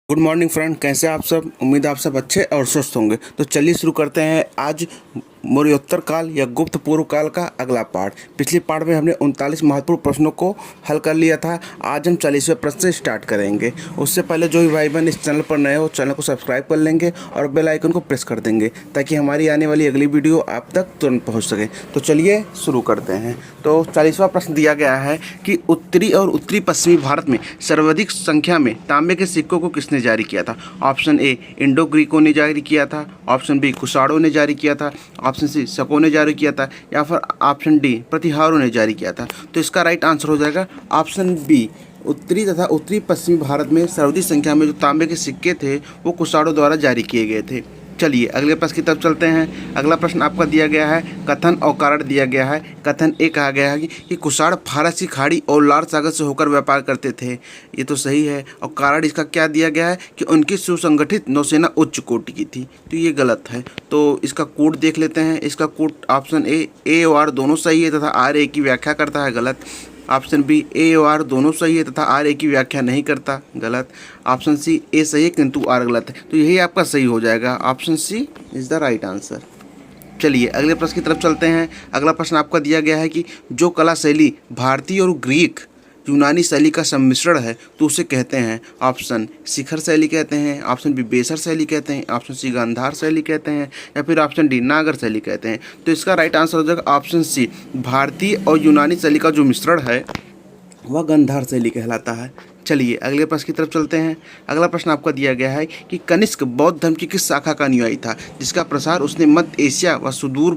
Good morning friend, कैसे आप सब। उम्मीद है आप सब अच्छे और स्वस्थ होंगे। तो चलिए शुरू करते हैं आज मौर्योत्तर काल या गुप्त पूर्व काल का अगला पार्ट। पिछले पार्ट में हमने 39 महत्वपूर्ण प्रश्नों को हल कर लिया था। आज हम 40वें प्रश्न से स्टार्ट करेंगे। उससे पहले जो भी भाई बहन इस चैनल पर नए हो, चैनल को सब्सक्राइब कर लेंगे और बेल आइकन को प्रेस कर देंगे ताकि हमारी आने वाली अगली वीडियो आप तक तुरंत पहुँच सके। तो चलिए शुरू करते हैं। तो 40वां प्रश्न दिया गया है कि उत्तरी और उत्तरी पश्चिमी भारत में सर्वाधिक संख्या में तांबे के सिक्कों को किसने जारी किया था। ऑप्शन ए इंडो ग्रीकों ने जारी किया था, ऑप्शन बी कुषाणों ने जारी किया था, ऑप्शन सी शकों ने जारी किया था, या फिर ऑप्शन डी प्रतिहारों ने जारी किया था। तो इसका राइट आंसर हो जाएगा ऑप्शन बी। उत्तरी तथा उत्तरी पश्चिमी भारत में सर्वाधिक संख्या में जो तांबे के सिक्के थे वो कुषाणों द्वारा जारी किए गए थे। चलिए अगले प्रश्न की तरफ चलते हैं। अगला प्रश्न आपका दिया गया है, कथन और कारण दिया गया है। कथन ए कहा गया है कि कुषाण फारसी खाड़ी और लाल सागर से होकर व्यापार करते थे। ये तो सही है। और कारण इसका क्या दिया गया है कि उनकी सुसंगठित नौसेना उच्च कोटि की थी। तो ये गलत है। तो इसका कोड देख लेते हैं। इसका कोड ऑप्शन ए और आर दोनों सही है तथा आर ए की व्याख्या करता है, गलत। ऑप्शन बी ए और आर दोनों सही है तथा आर ए की व्याख्या नहीं करता, गलत। ऑप्शन सी ए सही है किंतु आर गलत है। तो यही आपका सही हो जाएगा। Option C is the right answer. चलिए अगले प्रश्न की तरफ चलते हैं। अगला प्रश्न आपका दिया गया है कि जो कला शैली भारतीय और ग्रीक यूनानी शैली का सम्मिश्रण है तो उसे कहते हैं। ऑप्शन शिखर शैली कहते हैं, ऑप्शन बी बेसर शैली कहते हैं, ऑप्शन सी गांधार शैली कहते हैं, या फिर ऑप्शन डी नागर शैली कहते हैं। तो इसका राइट आंसर हो जाएगा ऑप्शन सी। भारतीय और यूनानी शैली का जो मिश्रण है वह गांधार शैली कहलाता है। चलिए अगले प्रश्न की तरफ चलते हैं। अगला प्रश्न आपका दिया गया है कि कनिष्क बौद्ध धर्म की किस शाखा का अनुयायी था जिसका प्रसार उसने मध्य एशिया व सुदूर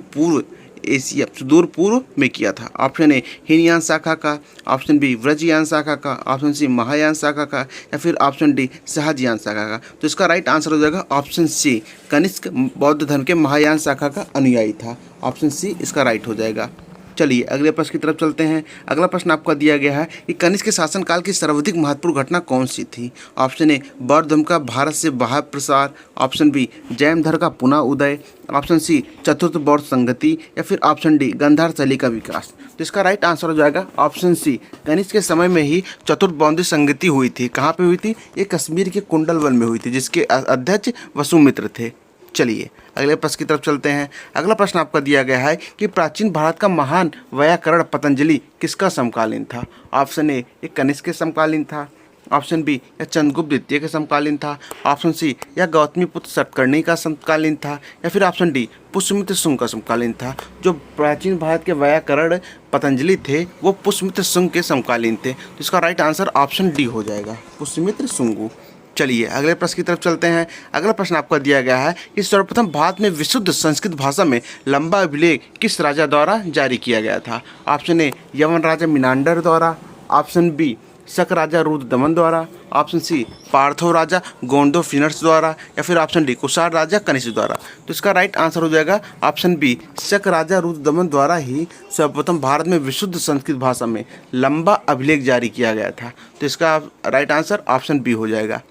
पूर्व में किया था। ऑप्शन ए हीनयान शाखा का, ऑप्शन बी व्रजयान शाखा का, ऑप्शन सी महायान शाखा का, या फिर ऑप्शन डी सहजयान शाखा का। तो इसका राइट आंसर हो जाएगा ऑप्शन सी। कनिष्क बौद्ध धर्म के महायान शाखा का अनुयायी था। ऑप्शन सी इसका राइट हो जाएगा। चलिए अगले प्रश्न की तरफ चलते हैं। अगला प्रश्न आपका दिया गया है कि कनिष्क के शासनकाल की सर्वाधिक महत्वपूर्ण घटना कौन सी थी। ऑप्शन ए बौद्ध धर्म का भारत से बाहर प्रसार, ऑप्शन बी जैन धर्म का पुनः उदय, ऑप्शन सी चतुर्थ बौद्ध संगति, या फिर ऑप्शन डी गांधार शैली का विकास। तो इसका राइट आंसर हो जाएगा ऑप्शन सी। कनिष्क के समय में ही चतुर्थ बौद्ध संगति हुई थी। कहाँ पे हुई थी? ये कश्मीर के कुंडलवन में हुई थी, जिसके अध्यक्ष वसुमित्र थे। चलिए अगले प्रश्न की तरफ चलते हैं। अगला प्रश्न आपका दिया गया है कि प्राचीन भारत का महान वैयाकरण पतंजलि किसका समकालीन था। ऑप्शन ए ये कनिष्क के समकालीन था, ऑप्शन बी या चंद्रगुप्त द्वितीय के समकालीन था, ऑप्शन सी या गौतमी पुत्र सतकर्णी का समकालीन था, या फिर ऑप्शन डी पुष्यमित्र शुंग का समकालीन था। जो प्राचीन भारत के वैयाकरण पतंजलि थे वो पुष्यमित्र शुंग के समकालीन थे। तो इसका राइट आंसर ऑप्शन डी हो जाएगा, पुष्यमित्र शुंग। चलिए अगले प्रश्न की तरफ चलते हैं। अगला प्रश्न आपका दिया गया है कि सर्वप्रथम भारत में विशुद्ध संस्कृत भाषा में लंबा अभिलेख किस राजा द्वारा जारी किया गया था। ऑप्शन ए यवन राजा मिनांडर द्वारा, ऑप्शन बी शक राजा रुद्रदमन द्वारा, ऑप्शन सी पार्थो राजा गोंडोफिनस द्वारा, या फिर ऑप्शन डी कुषाण राजा कनिष्क द्वारा। तो इसका राइट आंसर हो जाएगा ऑप्शन बी। शक राजा रुद्रदमन द्वारा ही सर्वप्रथम भारत में विशुद्ध संस्कृत भाषा में लंबा अभिलेख जारी किया गया था। तो इसका राइट आंसर ऑप्शन बी हो जाएगा।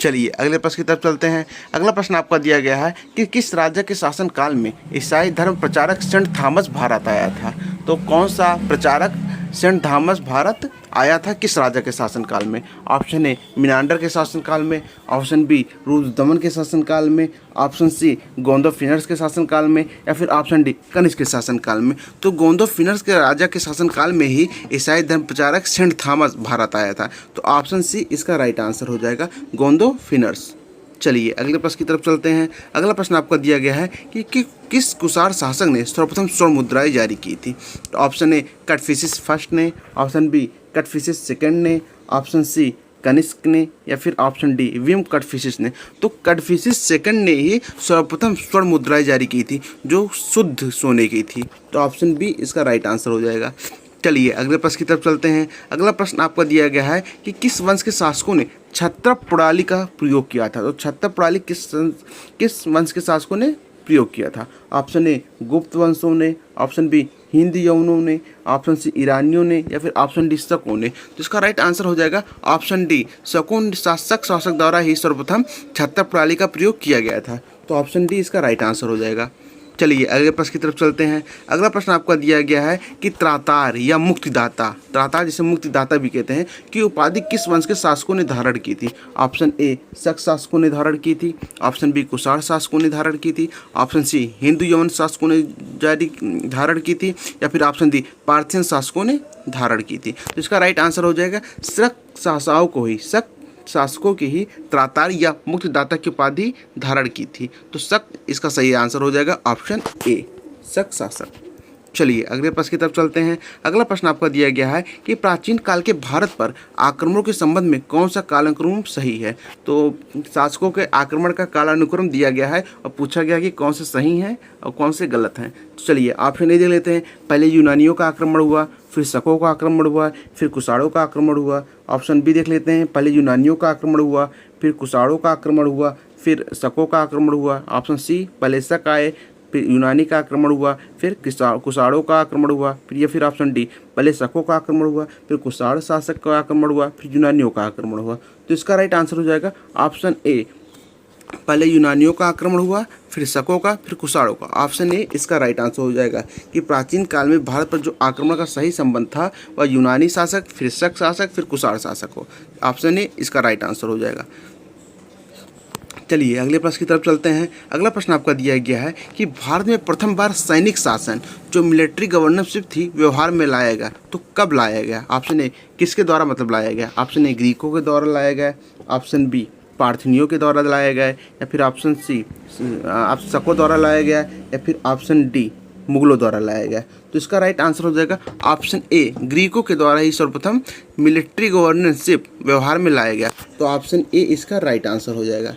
चलिए अगले प्रश्न की तरफ चलते हैं। अगला प्रश्न आपका दिया गया है कि किस राजा के शासन काल में ईसाई धर्म प्रचारक सेंट थॉमस भारत आया था। तो कौन सा प्रचारक सेंट थॉमस भारत आया था किस राजा के शासनकाल में। ऑप्शन ए मिनांडर के शासनकाल में, ऑप्शन बी रुद्रदमन के शासनकाल में, ऑप्शन सी गोंडोफिनस के शासनकाल में, या फिर ऑप्शन डी कनिष्क के शासनकाल में। तो गोंडोफिनस के राजा के शासनकाल में ही ईसाई धर्म प्रचारक सेंट थॉमस भारत आया था। तो ऑप्शन सी इसका राइट आंसर हो जाएगा, गोंडोफिनस। चलिए अगले प्रश्न की तरफ चलते हैं। अगला प्रश्न आपका दिया गया है कि किस कुषाण शासक ने सर्वप्रथम स्वर्ण मुद्राएं जारी की थी। तो ऑप्शन ए कटफिशिस फर्स्ट ने, ऑप्शन बी कटफिशिस सेकंड ने, ऑप्शन सी कनिष्क ने, या फिर ऑप्शन डी विम कटफिशिस ने। तो कटफिशिस सेकंड ने ही सर्वप्रथम स्वर्ण मुद्राएं जारी की थी जो शुद्ध सोने की थी। तो ऑप्शन बी इसका राइट आंसर हो जाएगा। चलिए अगले प्रश्न की तरफ चलते हैं। अगला प्रश्न आपका दिया गया है कि किस वंश के शासकों ने क्षत्रप प्रणाली का प्रयोग किया था। तो क्षत्रप प्रणाली किस वंश के शासकों ने प्रयोग किया था। ऑप्शन ए गुप्त वंशों ने, ऑप्शन बी हिंद यवनों ने, ऑप्शन सी ईरानियों ने, या फिर ऑप्शन डी शकों ने। तो इसका राइट आंसर हो जाएगा ऑप्शन डी। शकों शासक द्वारा ही सर्वप्रथम क्षत्रप प्रणाली का प्रयोग किया गया था। तो ऑप्शन डी इसका राइट आंसर हो जाएगा। चलिए अगले प्रश्न की तरफ चलते हैं। अगला प्रश्न आपका दिया गया है कि त्रातार या मुक्तिदाता, त्रातार जिसे मुक्तिदाता भी कहते हैं, की उपाधि किस वंश के शासकों ने धारण की थी? ऑप्शन ए शक शासकों ने धारण की थी, ऑप्शन बी कुषाण शासकों ने धारण की थी, ऑप्शन सी हिंदू यवन शासकों ने धारण की थी, या फिर ऑप्शन डी पार्थियन शासकों ने धारण की थी। तो इसका राइट आंसर हो जाएगा शक शासकों की ही त्रातार या मुक्तिदाता की उपाधि धारण की थी। तो शक इसका सही आंसर हो जाएगा ऑप्शन ए, शक शासक। चलिए अगले प्रश्न की तरफ चलते हैं। अगला प्रश्न आपका दिया गया है कि प्राचीन काल के भारत पर आक्रमणों के संबंध में कौन सा कालानुक्रम सही है? तो शासकों के आक्रमण का कालानुक्रम दिया गया है और पूछा गया कि कौन से सही हैं और कौन से गलत हैं। तो चलिए ऑप्शन ए देख लेते हैं। पहले यूनानियों का आक्रमण हुआ, फिर शकों का आक्रमण हुआ, फिर कुषाणों का आक्रमण हुआ। ऑप्शन बी देख लेते हैं। पहले यूनानियों का आक्रमण हुआ, फिर कुषाणों का आक्रमण हुआ, फिर शकों का आक्रमण हुआ। ऑप्शन सी पहले शक आए, फिर यूनानी का आक्रमण हुआ, फिर कुषाणों का आक्रमण हुआ, फिर ऑप्शन डी पहले शकों का आक्रमण हुआ, फिर कुषाण शासक का आक्रमण हुआ, फिर यूनानियों का आक्रमण हुआ। तो इसका राइट आंसर हो जाएगा ऑप्शन ए, पहले यूनानियों का आक्रमण हुआ, फिर शकों का, फिर कुषाणों का। ऑप्शन ए इसका राइट आंसर हो जाएगा कि प्राचीन काल में भारत पर जो आक्रमण का सही संबंध था वह यूनानी शासक, फिर शक शासक, फिर कुषाण शासक हो। ऑप्शन ए इसका राइट आंसर हो जाएगा। चलिए अगले प्रश्न की तरफ चलते हैं। अगला प्रश्न आपका दिया गया है कि भारत में प्रथम बार सैनिक शासन जो मिलिट्री गवर्नरशिप थी व्यवहार में लाया गया, तो कब लाया गया? ऑप्शन ए किसके द्वारा मतलब लाया गया? ऑप्शन ए ग्रीकों के द्वारा लाया गया, ऑप्शन बी पार्थिनियों के द्वारा लाया गया, या फिर ऑप्शन सी शकों द्वारा लाया गया, या फिर ऑप्शन डी मुगलों द्वारा लाया गया। तो इसका राइट आंसर हो जाएगा ऑप्शन ए, ग्रीकों के द्वारा ही सर्वप्रथम मिलिट्री गवर्नरशिप व्यवहार में लाया गया। तो ऑप्शन ए इसका राइट आंसर हो जाएगा।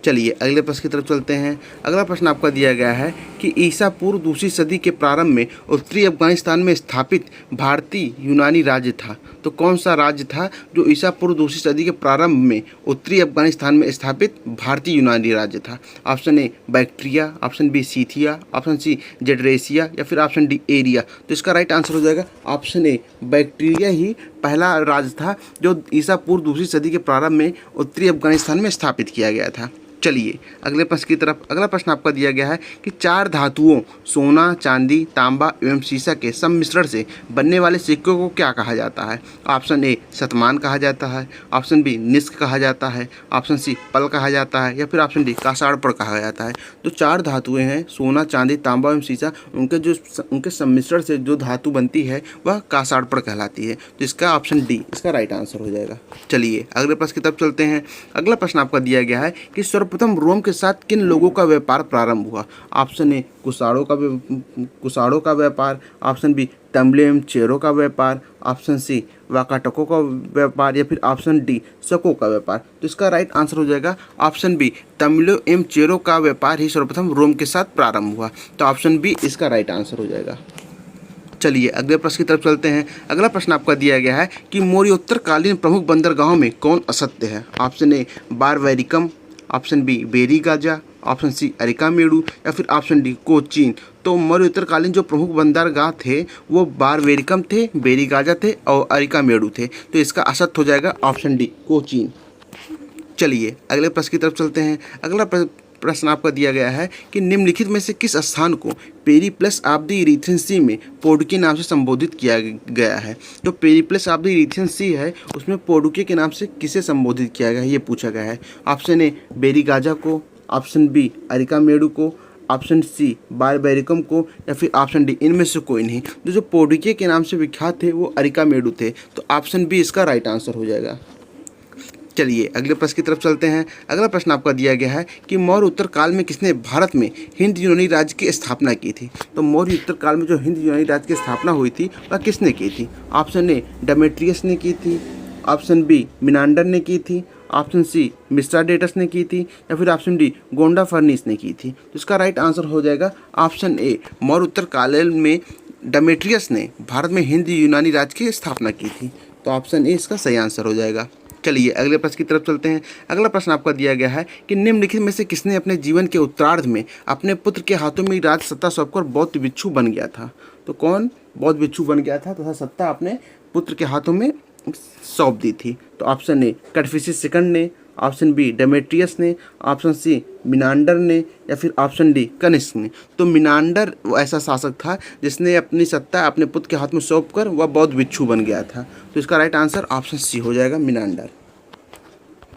चलिए अगले प्रश्न की तरफ चलते हैं। अगला प्रश्न आपका दिया गया है कि ईसा पूर्व दूसरी सदी के प्रारंभ में उत्तरी अफगानिस्तान में स्थापित भारतीय यूनानी राज्य था। तो कौन सा राज्य था जो ईसा पूर्व दूसरी सदी के प्रारंभ में उत्तरी अफगानिस्तान में स्थापित भारतीय यूनानी राज्य था? Option A Bactria, option B Scythia, option C Gedrosia, या फिर ऑप्शन डी एरिया। तो इसका राइट आंसर हो जाएगा ऑप्शन ए, बैक्ट्रिया ही पहला राज्य था जो ईसा पूर्व दूसरी सदी के प्रारंभ में उत्तरी अफगानिस्तान में स्थापित किया गया था। चलिए अगले प्रश्न की तरफ। अगला प्रश्न आपका दिया गया है कि चार धातुओं सोना, चांदी, तांबा एवं सीसा के सम्मिश्रण से बनने वाले सिक्कों को क्या कहा जाता है? ऑप्शन ए शतमान कहा जाता है, ऑप्शन बी निष्क कहा जाता है, ऑप्शन सी पल कहा जाता है, या फिर ऑप्शन डी कासाड़पड़ कहा जाता है। तो चार धातुएं हैं सोना, चांदी, तांबा एवं सीसा, उनके सम्मिश्रण से जो धातु बनती है वह कासाड़पड़ कहलाती है। तो इसका ऑप्शन डी इसका राइट आंसर हो जाएगा। चलिए अगले प्रश्न की तरफ चलते हैं। अगला प्रश्न आपका दिया गया है कि सर्वप्रथम रोम के साथ किन लोगों का व्यापार प्रारंभ हुआ? ऑप्शन ए कुषाणों का व्यापार, ऑप्शन बी तमिल एवं चेरों का व्यापार, ऑप्शन सी वाकाटकों का व्यापार, या फिर ऑप्शन डी शकों का व्यापार। तो इसका राइट आंसर हो जाएगा ऑप्शन बी, तमिल एवं चेरों का व्यापार ही सर्वप्रथम रोम के साथ प्रारंभ हुआ। तो ऑप्शन बी इसका राइट आंसर हो जाएगा। चलिए अगले प्रश्न की तरफ चलते हैं। अगला प्रश्न आपका दिया गया है कि मौर्योत्तरकालीन प्रमुख बंदरगाहों में कौन असत्य है? Option A Barbaricum, option B Barygaza, option C Arikamedu, या फिर ऑप्शन डी कोचीन। तो मौर्योत्तरकालीन जो प्रमुख बंदरगाह थे वो बारवैरिकम थे, बेरीगाजा थे और अरिकामेडु थे। तो इसका असत्य हो जाएगा ऑप्शन डी कोचीन। चलिए अगले प्रश्न की तरफ चलते हैं। अगला प्रश्न आपका दिया गया है कि निम्नलिखित में से किस स्थान को पेरिप्लस ऑफ द इरीथियन सी में पोडुके के नाम से संबोधित किया गया है? तो पेरिप्लस ऑफ द इरीथियन सी है उसमें पोडुके के नाम से किसे संबोधित किया गया है ये पूछा गया है। ऑप्शन ए बेरीगाजा को, ऑप्शन बी अरिकामेडु को, ऑप्शन सी बारबैरिकम को, या फिर ऑप्शन डी इनमें से कोई नहीं। तो जो पोडुके के नाम से विख्यात थे वो अरिकामेडु थे। तो ऑप्शन बी इसका राइट आंसर हो जाएगा। चलिए अगले प्रश्न की तरफ चलते हैं। अगला प्रश्न आपका दिया गया है कि मौर्य उत्तर काल में किसने भारत में हिंद यूनानी राज्य की स्थापना की थी? तो मौर्य उत्तर काल में जो हिंद यूनानी राज्य की स्थापना हुई थी वह किसने की थी? ऑप्शन ए डेमेट्रियस ने की थी, ऑप्शन बी मिनांडर ने की थी, ऑप्शन सी मिस्ट्राडेटस ने की थी, या फिर ऑप्शन डी गोंडा फर्निस ने की थी। तो इसका राइट आंसर हो जाएगा ऑप्शन ए, मौर्य उत्तर काल में डेमेट्रियस ने भारत में हिंद यूनानी राज्य की स्थापना की थी। तो ऑप्शन ए इसका सही आंसर हो जाएगा। चलिए अगले प्रश्न की तरफ चलते हैं। अगला प्रश्न आपका दिया गया है कि निम्नलिखित में से किसने अपने जीवन के उत्तरार्ध में अपने पुत्र के हाथों में राज सत्ता सौंपकर बौद्ध भिक्षु बन गया था? तो कौन बौद्ध भिक्षु बन गया था तथा सत्ता अपने पुत्र के हाथों में सौंप दी थी? तो ऑप्शन ए कन्फ्यूशियस सेकंड ने, ऑप्शन बी डेमेट्रियस ने, ऑप्शन सी मिनांडर ने, या फिर ऑप्शन डी कनिष्क ने। तो मिनांडर वो ऐसा शासक था जिसने अपनी सत्ता अपने पुत्र के हाथ में सौंप कर वह बौद्ध भिक्षु बन गया था। तो इसका राइट आंसर ऑप्शन सी हो जाएगा, मिनांडर।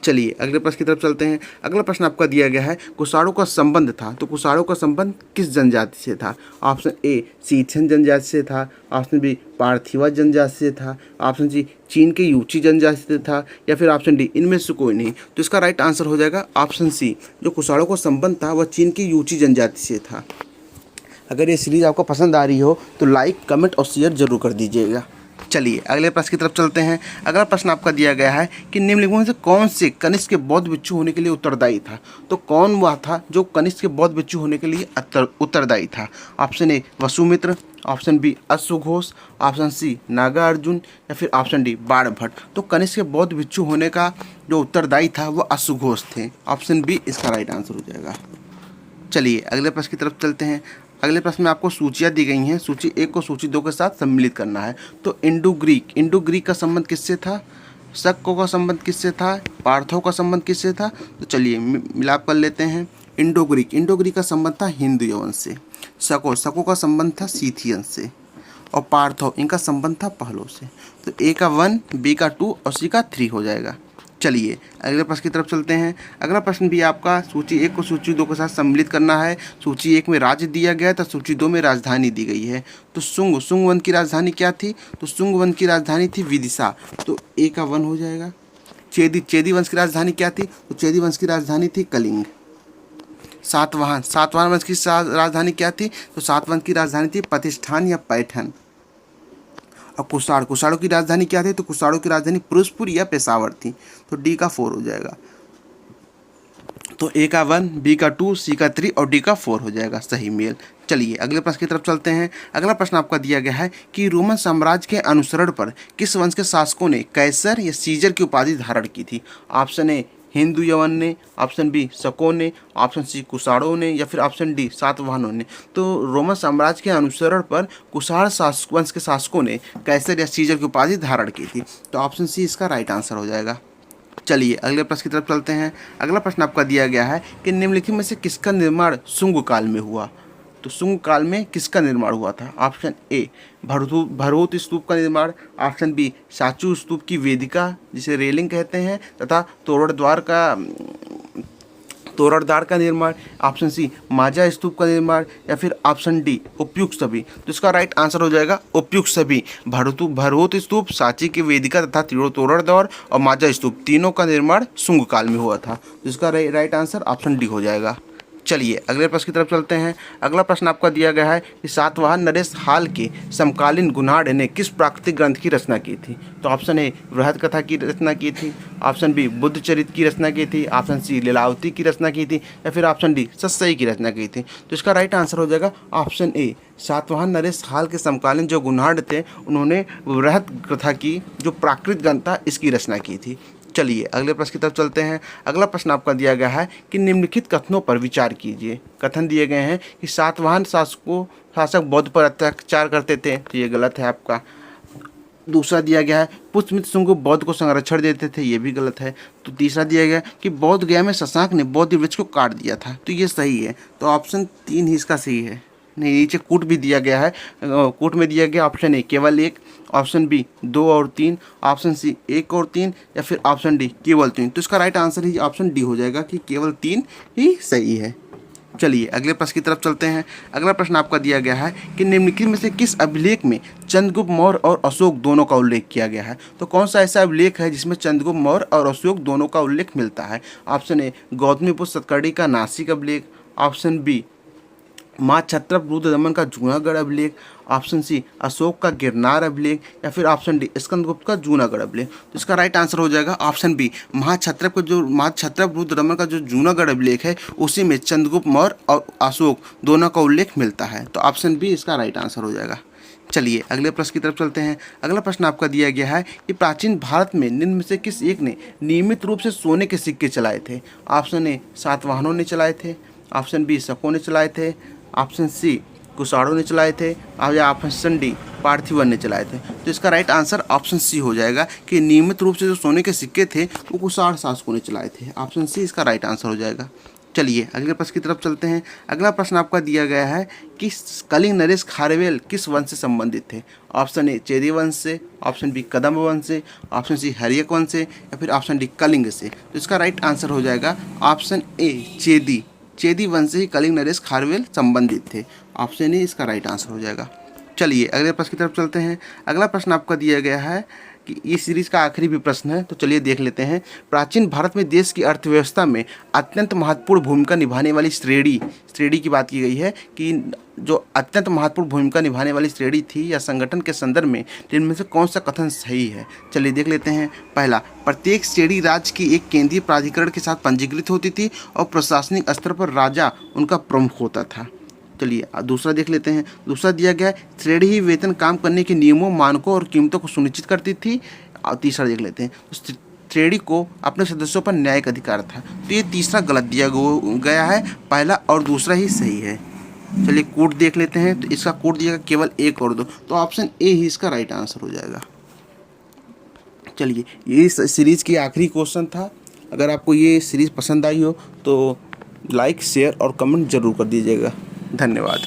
चलिए अगले प्रश्न की तरफ चलते हैं। अगला प्रश्न आपका दिया गया है, कुषाणों का संबंध था, तो कुषाणों का संबंध किस जनजाति से था? ऑप्शन ए सीथियन जनजाति से था, ऑप्शन बी पार्थिवा जनजाति से था, ऑप्शन सी चीन के यूची जनजाति से था, या फिर ऑप्शन डी इनमें से कोई नहीं। तो इसका राइट आंसर हो जाएगा ऑप्शन सी, जो कुषाणों का संबंध था वह चीन की यूची जनजाति से था। अगर ये सीरीज आपको पसंद आ रही हो तो लाइक, कमेंट और शेयर जरूर कर दीजिएगा। चलिए अगले प्रश्न की तरफ चलते हैं। अगला प्रश्न आपका दिया गया है कि निम्नलिखित में से कौन से कनिष्क के बौद्ध भिक्षु होने के लिए उत्तरदायी था? तो कौन वह था जो कनिष्क के बौद्ध भिक्षु होने के लिए उत्तरदायी था? Option A Vasumitra, option B अश्वघोष, ऑप्शन सी नागार्जुन, या फिर ऑप्शन डी बाणभट्ट। तो कनिष्क के बौद्ध भिक्षु होने का जो उत्तरदायी था वह अश्वघोष थे। ऑप्शन बी इसका राइट आंसर हो जाएगा। चलिए अगले प्रश्न की तरफ चलते हैं। अगले प्रश्न में आपको सूचियाँ दी गई हैं, सूची 1 को सूची 2 के साथ सम्मिलित करना है। तो इंडो ग्रीक का संबंध किससे था? शको का संबंध किससे था? पार्थो का संबंध किससे था? तो चलिए मिलाप कर लेते हैं। इंडो ग्रीक का संबंध था हिंदू यवन से। शको का संबंध था सीथियन से, और पार्थो इनका संबंध था पहलो से। तो ए का 1, बी का 2 और सी का 3 हो जाएगा। चलिए अगले प्रश्न की तरफ चलते हैं। अगला प्रश्न भी आपका सूची 1 को सूची 2 के साथ सम्मिलित करना है। सूची 1 में राज्य दिया गया था, सूची 2 में राजधानी दी गई है। तो सुंग वंश की राजधानी क्या थी? तो सुंग वंश की राजधानी थी विदिशा, तो ए का 1 हो जाएगा। चेदी वंश की राजधानी क्या थी? तो चेदी वंश की राजधानी थी कलिंग। सातवाहन वंश की राजधानी क्या थी? तो सातवाहन की राजधानी थी प्रतिष्ठान या पैठन। और कुषाणों की राजधानी क्या थी? तो कुषाणों की राजधानी फिरोजपुर या पेशावर थी। तो डी का 4 हो जाएगा। तो ए का 1, बी का 2, सी का 3 और डी का 4 हो जाएगा सही मेल। चलिए अगले प्रश्न की तरफ चलते हैं। अगला प्रश्न आपका दिया गया है कि रोमन साम्राज्य के अनुसरण पर किस वंश के शासकों ने कैसर या सीजर की उपाधि धारण की थी? ऑप्शन ए हिंदू यवन ने, ऑप्शन बी शकों ने, ऑप्शन सी कुषाणों ने, या फिर ऑप्शन डी सातवाहनों ने। तो रोमन साम्राज्य के अनुसरण पर कुषाण वंश के शासकों ने कैसर या सीजर की उपाधि धारण की थी। तो ऑप्शन सी इसका राइट आंसर हो जाएगा। चलिए अगले प्रश्न की तरफ चलते हैं। अगला प्रश्न आपका दिया गया है कि निम्नलिखित में से किसका निर्माण शुंग काल में हुआ? तो शुंग काल में किसका निर्माण हुआ था? ऑप्शन ए भरहुत स्तूप का निर्माण, ऑप्शन बी साचू स्तूप की वेदिका जिसे रेलिंग कहते हैं तथा तोरणद्वार का निर्माण, ऑप्शन सी माजा स्तूप का निर्माण, या फिर ऑप्शन डी उपयुक्त सभी। तो इसका राइट आंसर हो जाएगा उपयुक्त सभी। भरहुत स्तूप, सांची की वेदिका तथा तोरणद्वार और माजा स्तूप तीनों का निर्माण शुंग काल में हुआ था। तो इसका राइट आंसर ऑप्शन डी हो जाएगा। चलिए अगले प्रश्न की तरफ चलते हैं। अगला प्रश्न आपका दिया गया है कि सातवाहन नरेश हाल के समकालीन गुणाढ़ ने किस प्राकृतिक ग्रंथ की रचना की थी? तो ऑप्शन ए बृहद कथा की रचना की थी, ऑप्शन बी बुद्ध चरित की रचना की थी, ऑप्शन सी लीलावती की रचना की थी, या फिर ऑप्शन डी सत्सई की रचना की थी। तो इसका राइट आंसर हो जाएगा ऑप्शन ए, सातवाहन नरेश हाल के समकालीन जो गुणाढ़ थे उन्होंने बृहद कथा की जो प्राकृत ग्रंथ था इसकी रचना की थी। चलिए अगले प्रश्न की तरफ चलते हैं। अगला प्रश्न आपका दिया गया है कि निम्नलिखित कथनों पर विचार कीजिए। कथन दिए गए हैं कि सातवाहन शासक बौद्ध पर अत्याचार करते थे, तो ये गलत है आपका। दूसरा दिया गया है पुष्यमित्र शुंग बौद्ध को संरक्षण देते थे, ये भी गलत है। तो तीसरा दिया गया कि बौद्ध गया में शशांक ने बौद्ध वृक्ष को काट दिया था, तो ये सही है। तो ऑप्शन 3 ही इसका सही है। नहीं, नीचे कूट भी दिया गया है, कूट में दिया गया ऑप्शन ए केवल 1, ऑप्शन बी 2 और 3, ऑप्शन सी 1 और 3, या फिर ऑप्शन डी केवल 3। तो इसका राइट आंसर ही ऑप्शन डी हो जाएगा कि केवल 3 ही सही है। चलिए अगले प्रश्न की तरफ चलते हैं। अगला प्रश्न आपका दिया गया है कि निम्नलिखित में से किस अभिलेख में चंद्रगुप्त मौर्य और अशोक दोनों का उल्लेख किया गया है? तो कौन सा ऐसा अभिलेख है जिसमें चंद्रगुप्त मौर्य और अशोक दोनों का उल्लेख मिलता है? ऑप्शन ए गौतमीपुत्र सतकर्णी का नासिक अभिलेख, ऑप्शन बी माँ छत्रप रुद्रदमन का जूनागढ़ अभिलेख, ऑप्शन सी अशोक का गिरनार अभिलेख, या फिर ऑप्शन डी स्कंदगुप्त का जूनागढ़ अभिलेख। तो इसका राइट आंसर हो जाएगा ऑप्शन बी माँ छत्रप रुद्रदमन का जो जूनागढ़ अभिलेख है उसी में चंद्रगुप्त मौर्य और अशोक दोनों का उल्लेख मिलता है। तो ऑप्शन बी इसका राइट आंसर हो जाएगा। चलिए अगले प्रश्न की तरफ चलते हैं। अगला प्रश्न आपका दिया गया है कि प्राचीन भारत में निम्न में से किस एक ने नियमित रूप से सोने के सिक्के चलाए थे? ऑप्शन ए सातवाहनों ने चलाए थे, ऑप्शन बी शकों ने चलाए थे, ऑप्शन सी कुशाणों ने चलाए थे, और या ऑप्शन डी पार्थिवन ने चलाए थे। तो इसका राइट आंसर ऑप्शन सी हो जाएगा कि नियमित रूप से जो सोने के सिक्के थे वो कुषाण शासकों ने चलाए थे। ऑप्शन सी इसका राइट आंसर हो जाएगा। चलिए अगले प्रश्न की तरफ चलते हैं। अगला प्रश्न आपका दिया गया है कि कलिंग नरेश खारवेल किस वंश से संबंधित थे। ऑप्शन ए चेदी वंश से, ऑप्शन बी कदम्ब वंश से, ऑप्शन सी हर्यक वंश से, या फिर ऑप्शन डी कलिंग से। तो इसका राइट आंसर हो जाएगा ऑप्शन ए चेदी वंश से ही कलिंग नरेश खारवेल संबंधित थे। ऑप्शन ए इसका राइट आंसर हो जाएगा। चलिए अगले प्रश्न की तरफ चलते हैं। अगला प्रश्न आपका दिया गया है कि ये सीरीज़ का आखिरी भी प्रश्न है, तो चलिए देख लेते हैं। प्राचीन भारत में देश की अर्थव्यवस्था में अत्यंत महत्वपूर्ण भूमिका निभाने वाली श्रेणी की बात की गई है कि जो अत्यंत महत्वपूर्ण भूमिका निभाने वाली श्रेणी थी या संगठन के संदर्भ में इनमें से कौन सा कथन सही है। चलिए देख लेते हैं। पहला, प्रत्येक श्रेणी राज्य की एक केंद्रीय प्राधिकरण के साथ पंजीकृत होती थी और प्रशासनिक स्तर पर राजा उनका प्रमुख होता था। चलिए दूसरा देख लेते हैं। दूसरा दिया गया है श्रेणी ही वेतन काम करने के नियमों, मानकों और कीमतों को सुनिश्चित करती थी। और तीसरा देख लेते हैं, श्रेणी को अपने सदस्यों पर न्यायिक अधिकार था। तो ये तीसरा गलत दिया गया है, पहला और दूसरा ही सही है। चलिए कोड देख लेते हैं। तो इसका कोड दिया केवल 1 और 2, तो ऑप्शन ए ही इसका राइट आंसर हो जाएगा। चलिए ये सीरीज़ की आखिरी क्वेश्चन था। अगर आपको ये सीरीज़ पसंद आई हो तो लाइक, शेयर और कमेंट जरूर कर दीजिएगा। धन्यवाद।